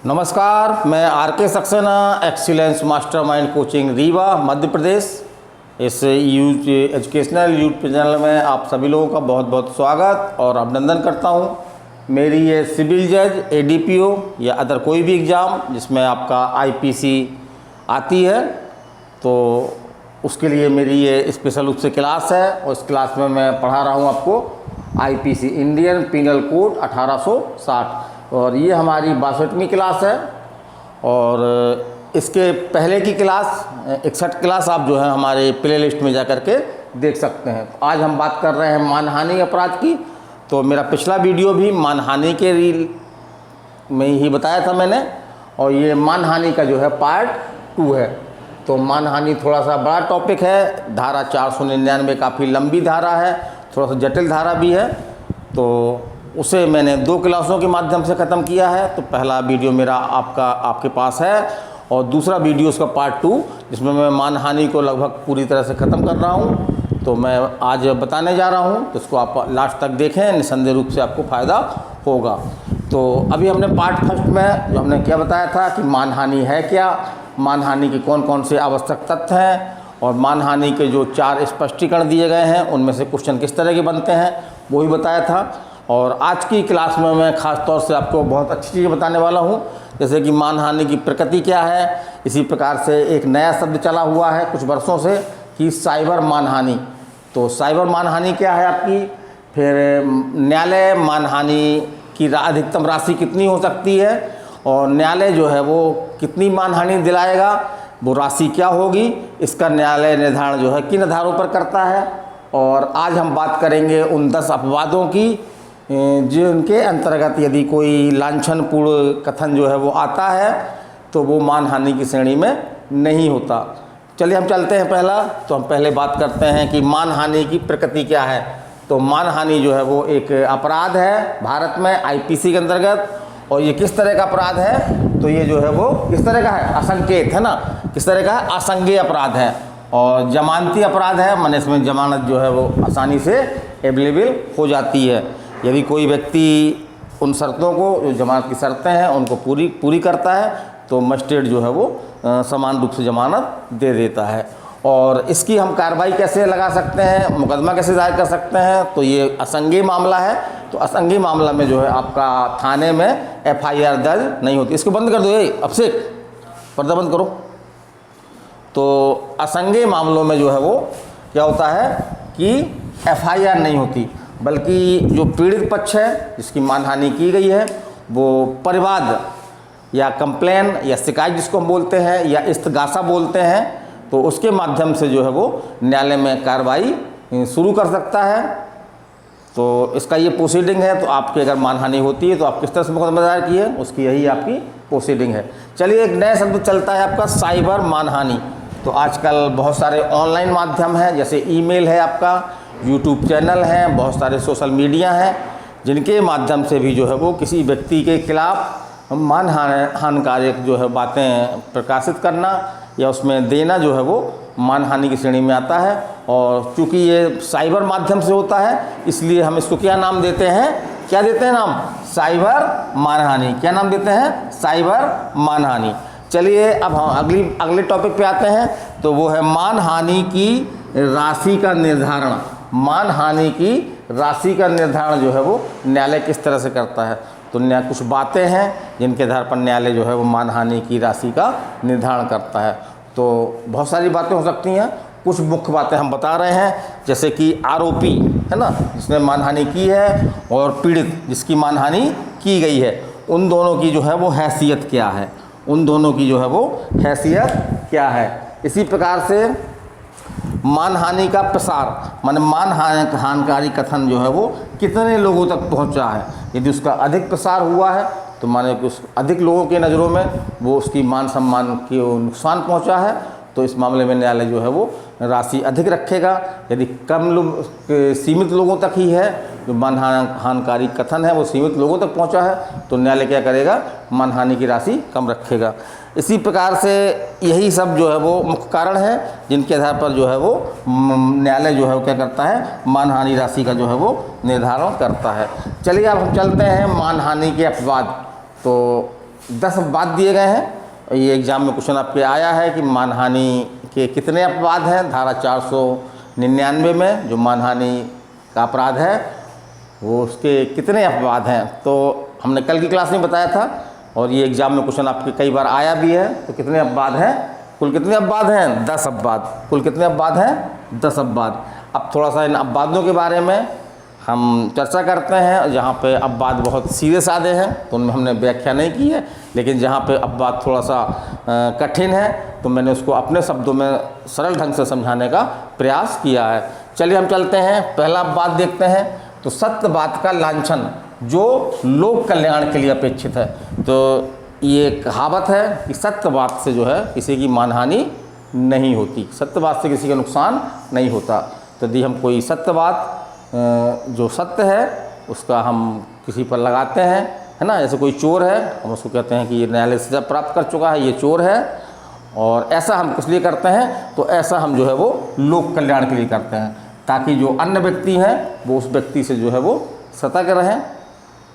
नमस्कार, मैं R K Saxena, excellence mastermind coaching Rewa Madhya Pradesh. इस एजुकेशनल यूट्यूब चैनल में आप सभी लोगों का बहुत बहुत स्वागत और अभिनंदन करता हूं। मेरी ये सिविल जज, एडीपीओ या अदर कोई भी एग्ज़ाम जिसमें आपका आईपीसी आती है तो उसके लिए मेरी ये स्पेशल रूप से क्लास है। और इस क्लास में मैं पढ़ा रहा हूँ आपको आईपीसी, इंडियन पिनल कोड 1860, और ये हमारी 62वीं क्लास है। और इसके पहले की क्लास 61 क्लास आप जो है हमारे प्ले लिस्ट में जा कर के देख सकते हैं। तो आज हम बात कर रहे हैं मानहानि अपराध की। तो मेरा पिछला वीडियो भी मानहानि के रील में ही बताया था मैंने, और ये मानहानि का जो है पार्ट 2 है। तो मानहानि थोड़ा सा बड़ा टॉपिक है। धारा 499 काफ़ी लंबी धारा है, थोड़ा सा जटिल धारा भी है। तो उसे मैंने 2 क्लासों के माध्यम से ख़त्म किया है। तो पहला वीडियो मेरा आपके पास है, और दूसरा वीडियो उसका पार्ट 2 जिसमें मैं मानहानि को लगभग पूरी तरह से ख़त्म कर रहा हूँ। तो मैं आज बताने जा रहा हूँ, तो इसको आप लास्ट तक देखें, निसंदेह रूप से आपको फ़ायदा होगा। तो अभी हमने पार्ट फर्स्ट में जो हमने क्या बताया था कि मानहानि है क्या, मानहानि के कौन कौन से आवश्यक तथ्य हैं, और मानहानि के जो 4 स्पष्टीकरण दिए गए हैं उनमें से क्वेश्चन किस तरह के बनते हैं वो भी बताया था। और आज की क्लास में मैं ख़ास तौर से आपको बहुत अच्छी चीज़ें बताने वाला हूँ, जैसे कि मानहानि की प्रकृति क्या है। इसी प्रकार से एक नया शब्द चला हुआ है कुछ वर्षों से कि साइबर मानहानि। तो साइबर मानहानि क्या है आपकी, फिर न्यायालय मानहानि की अधिकतम राशि कितनी हो सकती है, और न्यायालय जो है वो कितनी मानहानि दिलाएगा, वो राशि क्या होगी, इसका न्यायालय निर्धारण जो है किन आधारों पर करता है। और आज हम बात करेंगे उन 10 अपवादों की जिनके अंतर्गत यदि कोई लांछनपूर्ण कथन जो है वो आता है तो वो मानहानि की श्रेणी में नहीं होता। चलिए हम चलते हैं पहला। तो हम पहले बात करते हैं कि मानहानि की प्रकृति क्या है। तो मानहानि जो है वो एक अपराध है भारत में आईपीसी के अंतर्गत। और ये किस तरह का अपराध है, तो ये जो है वो किस तरह का है, असंकेत है ना, किस तरह का है, असंज्ञेय अपराध है। और जमानती अपराध है, माने इसमें जमानत जो है वो आसानी से अवेलेबल हो जाती है। यदि कोई व्यक्ति उन शर्तों को, जो जमानत की शर्तें हैं, उनको पूरी करता है तो मजिस्ट्रेट जो है वो समान रूप से जमानत दे देता है। और इसकी हम कार्रवाई कैसे लगा सकते हैं, मुकदमा कैसे दायर कर सकते हैं, तो ये असंज्ञेय मामला है। तो असंज्ञेय मामला में जो है आपका थाने में एफआईआर दर्ज नहीं होती। इसको बंद कर दो, ये अभिषेक पर्दा बंद करो। तो असंज्ञेय मामलों में जो है वो क्या होता है कि एफआईआर नहीं होती, बल्कि जो पीड़ित पक्ष है जिसकी मानहानि की गई है वो परिवाद या कंप्लेन या शिकायत जिसको हम बोलते हैं या इस्तगासा बोलते हैं, तो उसके माध्यम से जो है वो न्यायालय में कार्रवाई शुरू कर सकता है। तो इसका ये प्रोसीडिंग है। तो आपकी अगर मानहानि होती है तो आप किस तरह से मुकदमा दायर किए, उसकी यही आपकी प्रोसीडिंग है। चलिए एक नया शब्द चलता है आपका साइबर मानहानि। तो आजकल बहुत सारे ऑनलाइन माध्यम हैं, जैसे ईमेल है आपका, यूट्यूब चैनल हैं, बहुत सारे सोशल मीडिया हैं, जिनके माध्यम से भी जो है वो किसी व्यक्ति के खिलाफ हानिकारक जो है बातें प्रकाशित करना या उसमें देना जो है वो मानहानि की श्रेणी में आता है। और चूँकि ये साइबर माध्यम से होता है इसलिए हम इसको क्या नाम देते हैं, क्या देते हैं नाम, साइबर मानहानि। क्या नाम देते हैं, साइबर मानहानि। चलिए अब हम अगले टॉपिक पे आते हैं। तो वो है मानहानि की राशि का निर्धारण। मानहानि की राशि का निर्धारण जो है वो न्यायालय किस तरह से करता है। तो कुछ बातें हैं जिनके आधार पर न्यायालय जो है वो मानहानि की राशि का निर्धारण करता है। तो बहुत सारी बातें हो सकती हैं, कुछ मुख्य बातें हम बता रहे हैं, जैसे कि आरोपी है ना, जिसने मानहानि की है, और पीड़ित जिसकी मानहानि की गई है, उन दोनों की जो है वो हैसियत क्या है, उन दोनों की जो है वो हैसियत क्या है। इसी प्रकार से मानहानि का प्रसार, माने हानिकारी कथन जो है वो कितने लोगों तक पहुंचा है। यदि उसका अधिक प्रसार हुआ है तो माने कि उस अधिक लोगों के नज़रों में वो उसकी मान सम्मान की नुकसान पहुंचा है, तो इस मामले में न्यायालय जो है वो राशि अधिक रखेगा। यदि सीमित लोगों तक ही है, जो हानिकारी कथन है वो सीमित लोगों तक पहुंचा है, तो न्यायालय क्या करेगा, मानहानि की राशि कम रखेगा। इसी प्रकार से यही सब जो है वो मुख्य कारण है जिनके आधार पर जो है वो न्यायालय जो है वो क्या करता है, मानहानि राशि का जो है वो निर्धारण करता है। चलिए अब हम चलते हैं मानहानि के अपवाद। तो 10 अपवाद दिए गए हैं। ये एग्जाम में क्वेश्चन आपके आया है कि मानहानि के कितने अपवाद हैं। धारा 499 में जो मानहानि का अपराध है वो उसके कितने अपवाद हैं, तो हमने कल की क्लास में बताया था और ये एग्जाम में क्वेश्चन आपके कई बार आया भी है। तो कितने अपवाद हैं, कुल कितने अपवाद हैं? 10 अपवाद। कुल कितने अपवाद हैं? 10 अपवाद। अब थोड़ा सा इन अपवादों के बारे में हम चर्चा करते हैं। जहाँ पे अपवाद बहुत सीधे साधे हैं तो उनमें हमने व्याख्या नहीं की है, लेकिन जहाँ पे अपवाद थोड़ा सा कठिन है तो मैंने उसको अपने शब्दों में सरल ढंग से समझाने का प्रयास किया है। चलिए हम चलते हैं, पहला अपवाद देखते हैं। तो सत्यवाद का लांछन जो लोक कल्याण के लिए अपेक्षित है। तो ये कहावत है कि सत्यवाद से जो है किसी की मानहानि नहीं होती, सत्यवाद से किसी का नुकसान नहीं होता। तो यदि हम कोई सत्यवाद जो सत्य है उसका हम किसी पर लगाते हैं, है ना, जैसे कोई चोर है, हम उसको कहते हैं कि ये न्यायालय सजा प्राप्त कर चुका है, ये चोर है, और ऐसा हम किस लिए करते हैं? तो ऐसा हम जो है वो लोक कल्याण के लिए करते हैं, ताकि जो अन्य व्यक्ति हैं वो उस व्यक्ति से जो है वो सतर्क रहें,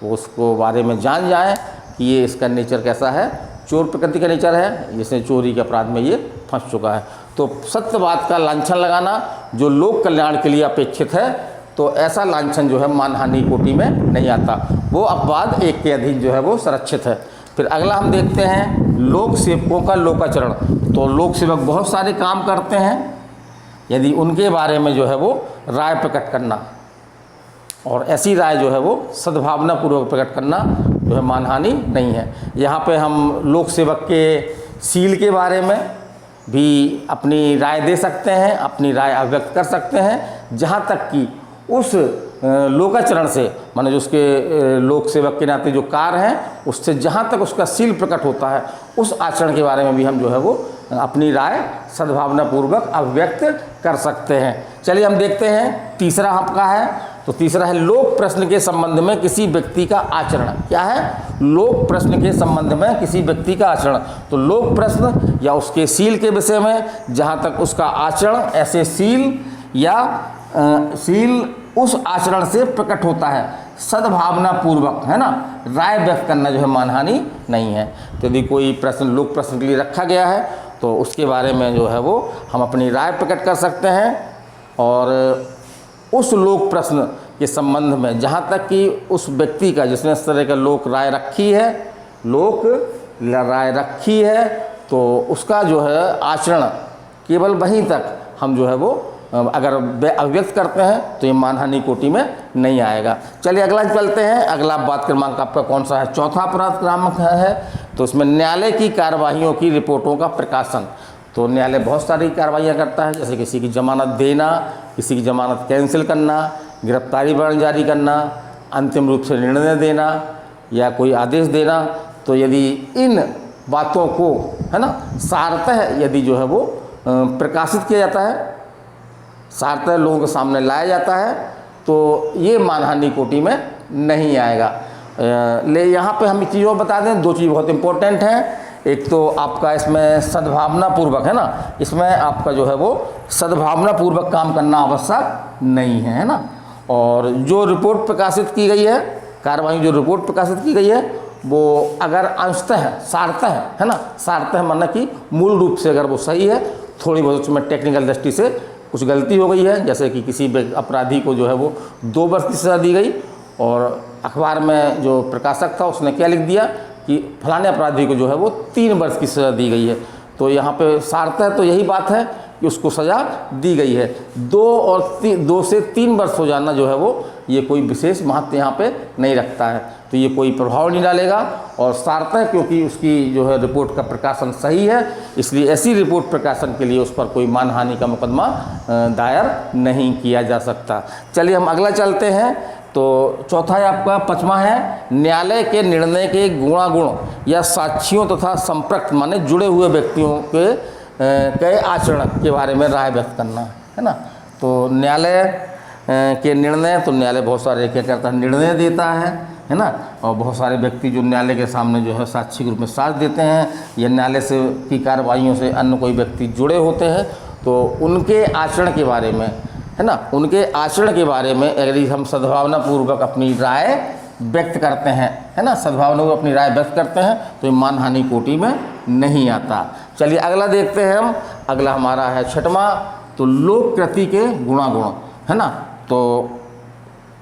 वो उसको बारे में जान जाएं कि ये इसका नेचर कैसा है, चोर प्रकृति का नेचर है, जिसने चोरी के अपराध में ये फंस चुका है। तो सत्यवाद का लांछन लगाना जो लोक कल्याण के लिए अपेक्षित है, तो ऐसा लांछन जो है मानहानि कोटि में नहीं आता, वो अपवाद 1 के अधीन जो है वो संरक्षित है। फिर अगला हम देखते हैं लोक सेवकों का लोकाचरण। तो लोक सेवक बहुत सारे काम करते हैं, यदि उनके बारे में जो है वो राय प्रकट करना, और ऐसी राय जो है वो सद्भावना पूर्वक प्रकट करना जो है मानहानि नहीं है। यहाँ पे हम लोक सेवक के सील के बारे में भी अपनी राय दे सकते हैं, अपनी राय अभिव्यक्त कर सकते हैं, जहाँ तक कि उस लोकाचरण से, माने जो उसके लोक सेवक के नाते जो कार्य हैं उससे जहाँ तक उसका सील प्रकट होता है, उस आचरण के बारे में भी हम जो है वो अपनी राय सद्भावना पूर्वक अभिव्यक्त कर सकते हैं। चलिए हम देखते हैं तीसरा आपका है। तो तीसरा है लोक प्रश्न के संबंध में किसी व्यक्ति का आचरण। क्या है? लोक प्रश्न के संबंध में किसी व्यक्ति का आचरण। तो लोक प्रश्न या उसके सील के विषय में जहाँ तक उसका आचरण ऐसे सील या सील उस आचरण से प्रकट होता है, सद्भावना पूर्वक, है ना, राय व्यक्त करना जो है मानहानि नहीं है। तो यदि कोई प्रश्न लोक प्रश्न के लिए रखा गया है तो उसके बारे में जो है वो हम अपनी राय प्रकट कर सकते हैं, और उस लोक प्रश्न के संबंध में जहाँ तक कि उस व्यक्ति का जिसने इस तरह का लोक राय रखी है, लोक राय रखी है, तो उसका जो है आचरण केवल वहीं तक हम जो है वो अगर अभिव्यक्त करते हैं तो ये मानहानि कोटि में नहीं आएगा। चलिए अगला चलते हैं। अगला अपवाद क्रमांक आपका कौन सा है? चौथा अपराध क्रमांक है। तो इसमें न्यायालय की कार्रवाइयों की रिपोर्टों का प्रकाशन। तो न्यायालय बहुत सारी कार्रवाइयाँ करता है, जैसे किसी की जमानत देना, किसी की जमानत कैंसिल करना, गिरफ्तारी वारंट जारी करना, अंतिम रूप से निर्णय देना या कोई आदेश देना। तो यदि इन बातों को, है ना, सारतः यदि जो है वो प्रकाशित किया जाता है, सारतः लोगों के सामने लाया जाता है, तो ये मानहानि कोटि में नहीं आएगा। ले यहाँ पे हम एक चीज़ और बता दें, 2 चीज़ बहुत इंपॉर्टेंट हैं। एक तो आपका इसमें सद्भावना पूर्वक, है ना, इसमें आपका जो है वो सद्भावना पूर्वक काम करना आवश्यक नहीं है, है ना। और जो रिपोर्ट प्रकाशित की गई है, कार्रवाई जो रिपोर्ट प्रकाशित की गई है, वो अगर अंशतः सारतः, है ना, सारतः माना कि मूल रूप से अगर वो सही है, थोड़ी बहुत उसमें टेक्निकल दृष्टि से कुछ गलती हो गई है, जैसे कि किसी अपराधी को जो है वो 2 वर्ष की सज़ा दी गई, और अखबार में जो प्रकाशक था उसने क्या लिख दिया कि फलाने अपराधी को जो है वो 3 वर्ष की सज़ा दी गई है। तो यहाँ पे सारतः तो यही बात है कि उसको सज़ा दी गई है। 2 से 3 वर्ष हो जाना जो है वो ये कोई विशेष महत्व यहाँ पे नहीं रखता है, तो ये कोई प्रभाव नहीं डालेगा। और सारतः क्योंकि उसकी जो है रिपोर्ट का प्रकाशन सही है, इसलिए ऐसी रिपोर्ट प्रकाशन के लिए उस पर कोई मानहानि का मुकदमा दायर नहीं किया जा सकता। चलिए हम अगला चलते हैं। तो चौथा है आपका 5वां है न्यायालय के निर्णय के गुणागुण या साक्षियों तथा संपर्क माने जुड़े हुए व्यक्तियों के आचरण के बारे में राय व्यक्त करना, है ना। तो न्यायालय के निर्णय, तो न्यायालय बहुत सारे क्या करता है, निर्णय देता है ना, और बहुत सारे व्यक्ति जो न्यायालय के सामने जो है साक्षी के रूप में साक्ष्य देते हैं, या न्यायालय से की कार्रवाइयों से अन्य कोई व्यक्ति जुड़े होते हैं, तो उनके आचरण के बारे में, है ना, उनके आचरण के बारे में यदि हम सद्भावना पूर्वक अपनी राय व्यक्त करते हैं, है ना, सद्भावना को अपनी राय व्यक्त करते हैं, तो ये मानहानि कोटि में नहीं आता। चलिए अगला देखते हैं हम। अगला हमारा है छठवां, तो लोक कृति के गुणागुण, है ना। तो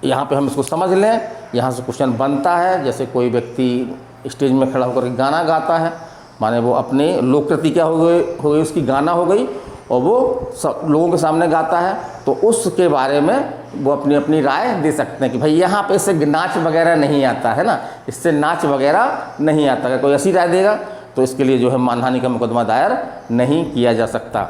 यहाँ पे हम इसको समझ लें, यहाँ से क्वेश्चन बनता है। जैसे कोई व्यक्ति स्टेज में खड़ा होकर गाना गाता है, माने वो अपने लोक कृति क्या हो गई उसकी गाना हो गई, और वो सब लोगों के सामने गाता है, तो उसके बारे में वो अपनी अपनी राय दे सकते हैं कि भाई यहाँ पे इससे नाच वगैरह नहीं आता, है ना, इससे नाच वगैरह नहीं आता। अगर कोई ऐसी राय देगा तो इसके लिए जो है मानहानि का मुकदमा दायर नहीं किया जा सकता।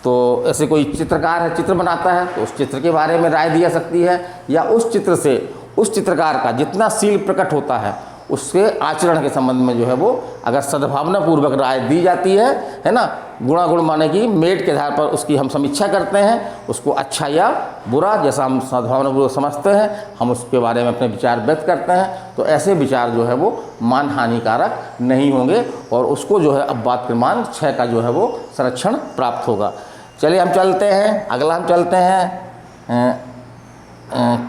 तो ऐसे कोई चित्रकार है, चित्र बनाता है, तो उस चित्र के बारे में राय दी जा सकती है, या उस चित्र से उस चित्रकार का जितना शील प्रकट होता है उसके आचरण के संबंध में जो है वो अगर सद्भावना पूर्वक राय दी जाती है ना, गुणागुण माने कि मेरिट के आधार पर उसकी हम समीक्षा करते हैं, उसको अच्छा या बुरा जैसा हम सद्भावना पूर्वक समझते हैं, हम उसके बारे में अपने विचार व्यक्त करते हैं, तो ऐसे विचार जो है वो मान हानिकारक नहीं होंगे और उसको जो है अपवाद क्रमांक 6 का जो है वो संरक्षण प्राप्त होगा। चलिए हम चलते हैं, अगला हम चलते हैं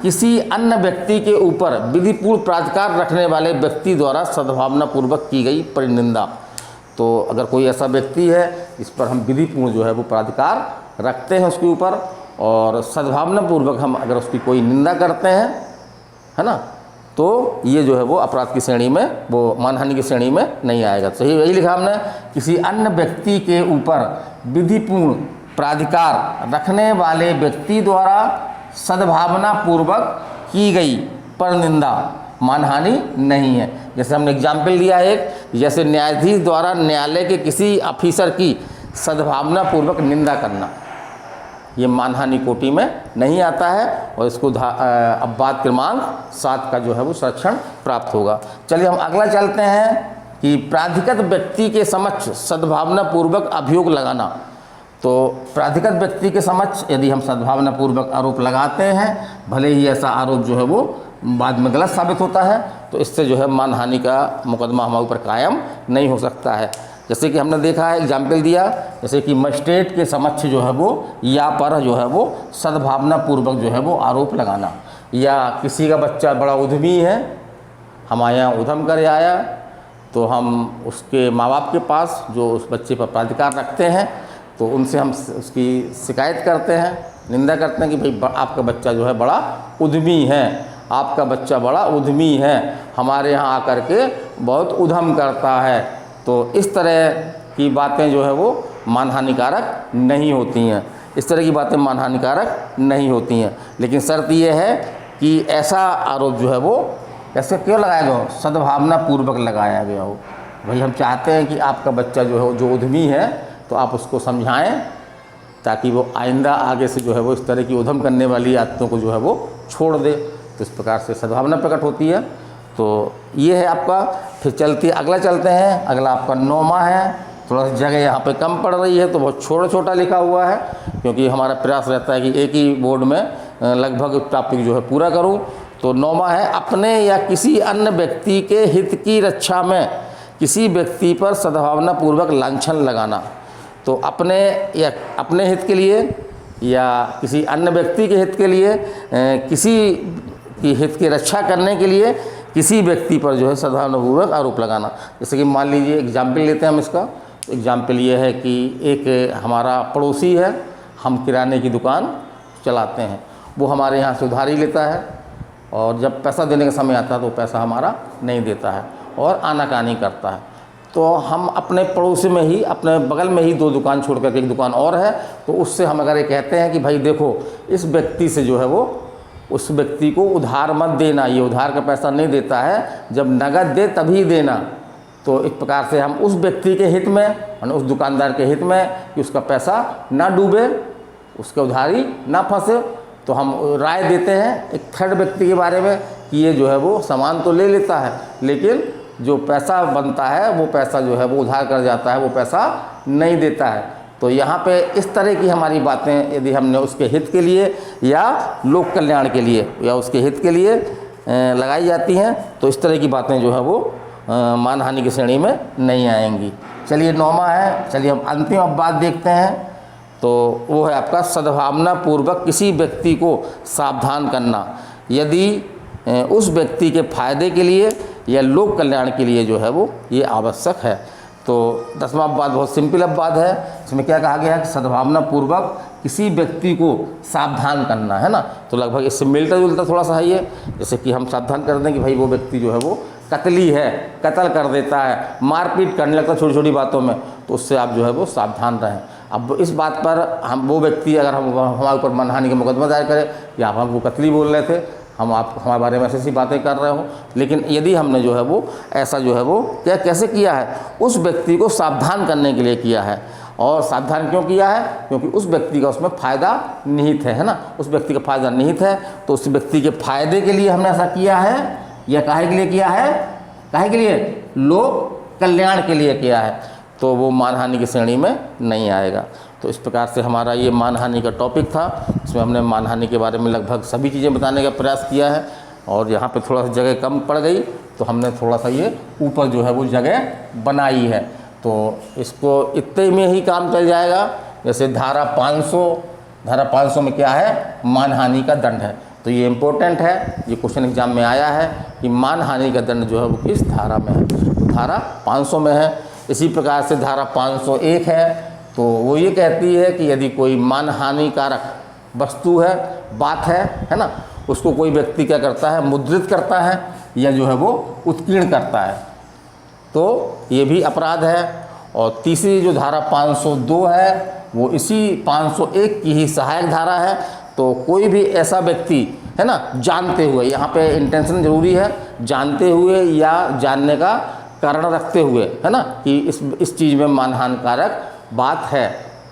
किसी अन्य व्यक्ति के ऊपर विधिपूर्ण प्राधिकार रखने वाले व्यक्ति द्वारा सद्भावना पूर्वक की गई परिनिंदा। तो अगर कोई ऐसा व्यक्ति है इस पर हम विधिपूर्ण जो है वो प्राधिकार रखते हैं उसके ऊपर, और सद्भावना पूर्वक हम अगर उसकी कोई निंदा करते हैं, है ना, तो ये जो है वो अपराध की श्रेणी में, वो मानहानि की श्रेणी में नहीं आएगा। सही यही लिखा हमने, किसी अन्य व्यक्ति के ऊपर विधिपूर्ण प्राधिकार रखने वाले व्यक्ति द्वारा सद्भावना पूर्वक की गई परनिंदा मानहानि नहीं है। जैसे हमने एग्जाम्पल दिया एक, जैसे न्यायाधीश द्वारा न्यायालय के किसी ऑफिसर की सद्भावना पूर्वक निंदा करना, ये मानहानि कोटि में नहीं आता है और इसको अपवाद क्रमांक 7 का जो है वो संरक्षण प्राप्त होगा। चलिए हम अगला चलते हैं कि प्राधिकृत व्यक्ति के समक्ष सद्भावना पूर्वक अभियोग लगाना। तो प्राधिकृत व्यक्ति के समक्ष यदि हम सद्भावना पूर्वक आरोप लगाते हैं, भले ही ऐसा आरोप जो है वो बाद में गलत साबित होता है, तो इससे जो है मानहानि का मुकदमा हमारे ऊपर कायम नहीं हो सकता है। जैसे कि हमने देखा है, एग्जाम्पल दिया, जैसे कि मजिस्ट्रेट के समक्ष जो है वो या पर जो है वो सद्भावना पूर्वक जो है वो आरोप लगाना, या किसी का बच्चा बड़ा उद्यमी है, हमारे यहाँ उधम कर आया, तो हम उसके माँ बाप के पास जो उस बच्चे पर प्राधिकार रखते हैं, तो उनसे हम उसकी शिकायत करते हैं, निंदा करते हैं कि भाई आपका बच्चा जो है बड़ा उद्यमी है, आपका बच्चा बड़ा उद्यमी है, हमारे यहाँ आकर के बहुत उधम करता है। तो इस तरह की बातें जो है वो मानहानिकारक नहीं होती हैं, इस तरह की बातें मानहानिकारक नहीं होती हैं। लेकिन शर्त यह है कि ऐसा आरोप जो है वो ऐसे क्यों लगाया गया हो, सद्भावना पूर्वक लगाया गया हो। भाई हम चाहते हैं कि आपका बच्चा जो है जो उद्यमी है, तो आप उसको समझाएं ताकि वो आइंदा आगे से जो है वो इस तरह की उधम करने वाली आदतों को जो है वो छोड़ दे। तो इस प्रकार से सद्भावना प्रकट होती है। तो ये है आपका। फिर अगला चलते हैं, अगला आपका 9वां है। थोड़ा सा जगह यहाँ पे कम पड़ रही है तो बहुत छोटा लिखा हुआ है, क्योंकि हमारा प्रयास रहता है कि एक ही बोर्ड में लगभग टॉपिक जो है पूरा करूँ। तो 9वां है, अपने या किसी अन्य व्यक्ति के हित की रक्षा में किसी व्यक्ति पर सद्भावना पूर्वक लांछन लगाना। तो अपने हित के लिए या किसी अन्य व्यक्ति के हित के लिए, किसी की हित की रक्षा करने के लिए किसी व्यक्ति पर जो है सद्भावनापूर्वक आरोप लगाना। जैसे कि मान लीजिए एग्जाम्पल लेते हैं हम इसका। एग्जाम्पल ये है कि एक हमारा पड़ोसी है, हम किराने की दुकान चलाते हैं, वो हमारे यहाँ से उधारी लेता है और जब पैसा देने का समय आता है तो पैसा हमारा नहीं देता है और आनाकानी करता है। तो हम अपने पड़ोसी में ही, अपने बगल में ही 2 दुकान छोड़ कर के एक दुकान और है, तो उससे हम अगर ये कहते हैं कि भाई देखो इस व्यक्ति से जो है वो, उस व्यक्ति को उधार मत देना, ये उधार का पैसा नहीं देता है, जब नगद दे तभी देना। तो इस प्रकार से हम उस व्यक्ति के हित में, उस दुकानदार के हित में कि उसका पैसा ना डूबे, उसके उधारी ना फंसे, तो हम राय देते हैं एक थर्ड व्यक्ति के बारे में कि ये जो है वो सामान तो ले लेता है, लेकिन जो पैसा बनता है वो पैसा जो है वो उधार कर जाता है, वो पैसा नहीं देता है। तो यहाँ पे इस तरह की हमारी बातें यदि हमने उसके हित के लिए या लोक कल्याण के लिए या उसके हित के लिए लगाई जाती हैं, तो इस तरह की बातें जो है वो मानहानि की श्रेणी में नहीं आएंगी। चलिए 9वां है, चलिए हम अंतिम अपवाद देखते हैं। तो वो है आपका सद्भावना पूर्वक किसी व्यक्ति को सावधान करना। यदि उस व्यक्ति के फायदे के लिए या लोक कल्याण के लिए जो है वो ये आवश्यक है। तो 10वां अपवाद बहुत सिंपल अपवाद है। इसमें क्या कहा गया है कि सद्भावना पूर्वक किसी व्यक्ति को सावधान करना, है ना। तो लगभग इससे मिलता जुलता थोड़ा सा है ये। जैसे कि हम सावधान कर दें कि भाई वो व्यक्ति जो है वो कतली है, कत्ल कर देता है, मारपीट करने लगता है छोटी छोटी बातों में, तो उससे आप जो है वो सावधान रहें। अब इस बात पर हम वो व्यक्ति अगर हमारे ऊपर मानहानि का मुकदमा दायर करे कि आप हमको कतली बोल रहे थे, हम आप हमारे बारे में ऐसी ऐसी बातें कर रहे हो, लेकिन यदि हमने जो है वो ऐसा जो है वो क्या कैसे किया है, उस व्यक्ति को सावधान करने के लिए किया है। और सावधान क्यों किया है? क्योंकि उस व्यक्ति का उसमें फ़ायदा निहित है ना। उस व्यक्ति का फ़ायदा निहित है, तो उस व्यक्ति के फ़ायदे के लिए हमने ऐसा किया है या काहे के लिए किया है? काहे के लिए? लोक कल्याण के लिए किया है, तो वो मानहानि की श्रेणी में नहीं आएगा। तो इस प्रकार से हमारा ये मानहानि का टॉपिक था। इसमें हमने मानहानि के बारे में लगभग सभी चीज़ें बताने का प्रयास किया है, और यहाँ पे थोड़ा सा जगह कम पड़ गई तो हमने थोड़ा सा ये ऊपर जो है वो जगह बनाई है। तो इसको इतने में ही काम चल जाएगा। जैसे धारा 500 में क्या है? मानहानि का दंड है। तो ये इम्पोर्टेंट है, ये क्वेश्चन एग्जाम में आया है कि मानहानि का दंड जो है वो किस धारा में है? तो धारा 500 में है। इसी प्रकार से धारा 501 है, तो वो ये कहती है कि यदि कोई मानहानिकारक वस्तु है, बात है ना, उसको कोई व्यक्ति क्या करता है? मुद्रित करता है या जो है वो उत्कीर्ण करता है, तो ये भी अपराध है। और तीसरी जो धारा 502 है वो इसी 501 की ही सहायक धारा है। तो कोई भी ऐसा व्यक्ति है ना, जानते हुए, यहाँ पे इंटेंशन जरूरी है, जानते हुए या जानने का कारण रखते हुए, है ना, कि इस चीज़ में मानहानिकारक बात है,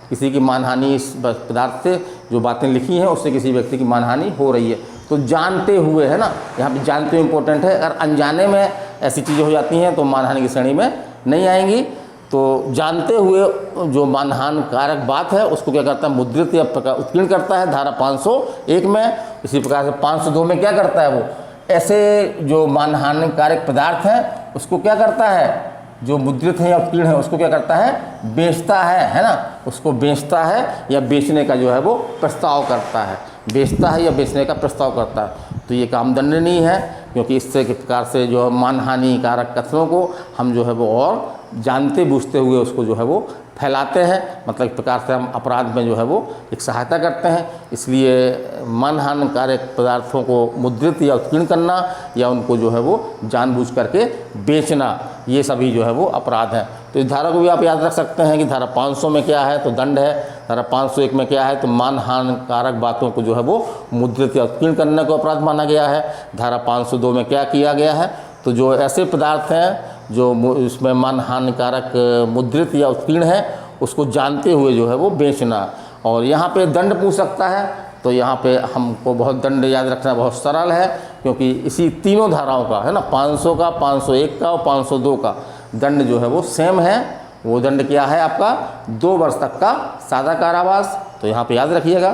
किसी की मानहानि इस पदार्थ से जो बातें लिखी हैं उससे किसी व्यक्ति की मानहानि हो रही है, तो जानते हुए, है ना, यहाँ पे जानते हुए इम्पोर्टेंट है। अगर अनजाने में ऐसी चीज़ें हो जाती हैं तो मानहानि की श्रेणी में नहीं आएंगी। तो जानते हुए जो मानहानिकारक बात है उसको क्या करता है? मुद्रित या उत्कीर्ण करता है धारा 501 में। इसी प्रकार से 502 में क्या करता है? वो ऐसे जो मानहानिकारक पदार्थ हैं उसको क्या करता है? जो मुद्रित है या उत्कीर्ण है उसको क्या करता है? बेचता है ना, उसको बेचता है या बेचने का जो है वो प्रस्ताव करता है, बेचता है या बेचने का प्रस्ताव करता है। तो ये काम दंडनीय है, क्योंकि इससे के प्रकार से जो मानहानिकारक कथनों को हम जो है वो और जानते बूझते हुए उसको जो है वो फैलाते हैं, मतलब एक प्रकार से हम अपराध में जो है वो एक सहायता करते हैं। इसलिए मानहानिकारक पदार्थों को मुद्रित या उत्कीर्ण करना या उनको जो है वो जानबूझ करके बेचना, ये सभी जो है वो अपराध हैं। तो इस धारा को भी आप याद रख सकते हैं कि धारा 500 में क्या है? तो दंड है। धारा 501 में क्या है? तो मानहानिकारक बातों को जो है वो मुद्रित या उत्कीर्ण करने को अपराध माना गया है। धारा 502 में क्या किया गया है? तो जो ऐसे पदार्थ हैं जो इसमें मानहानिकारक मुद्रित या उत्कीर्ण है उसको जानते हुए जो है वो बेचना। और यहाँ पे दंड पूछ सकता है, तो यहाँ पे हमको बहुत दंड याद रखना बहुत सरल है, क्योंकि इसी तीनों धाराओं का, है ना, 500 का, 501 का और 502 का दंड जो है वो सेम है। वो दंड क्या है आपका? 2 वर्ष तक का सादा कारावास। तो यहाँ पे याद रखिएगा,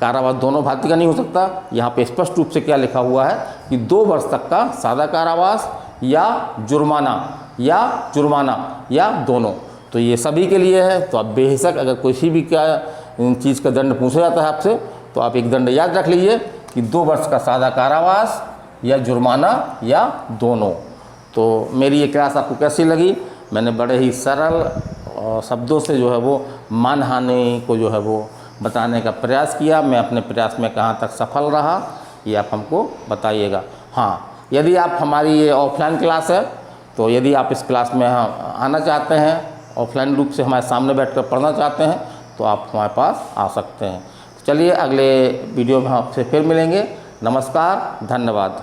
कारावास दोनों भांति का नहीं हो सकता। यहाँ पे स्पष्ट रूप से क्या लिखा हुआ है कि 2 वर्ष तक का सादा कारावास या जुर्माना या दोनों। तो ये सभी के लिए है। तो आप बेहिसक अगर किसी भी क्या चीज़ का दंड पूछा जाता है आपसे, तो आप एक दंड याद रख लीजिए कि 2 वर्ष का सादा कारावास या जुर्माना या दोनों। तो मेरी ये क्लास आपको कैसी लगी? मैंने बड़े ही सरल शब्दों से जो है वो मानहानि को जो है वो बताने का प्रयास किया। मैं अपने प्रयास में कहाँ तक सफल रहा ये आप हमको बताइएगा। हाँ, यदि आप हमारी ये ऑफलाइन क्लास है, तो यदि आप इस क्लास में आना चाहते हैं, ऑफलाइन रूप से हमारे सामने बैठकर पढ़ना चाहते हैं, तो आप हमारे पास आ सकते हैं। चलिए अगले वीडियो में आपसे फिर मिलेंगे। नमस्कार, धन्यवाद।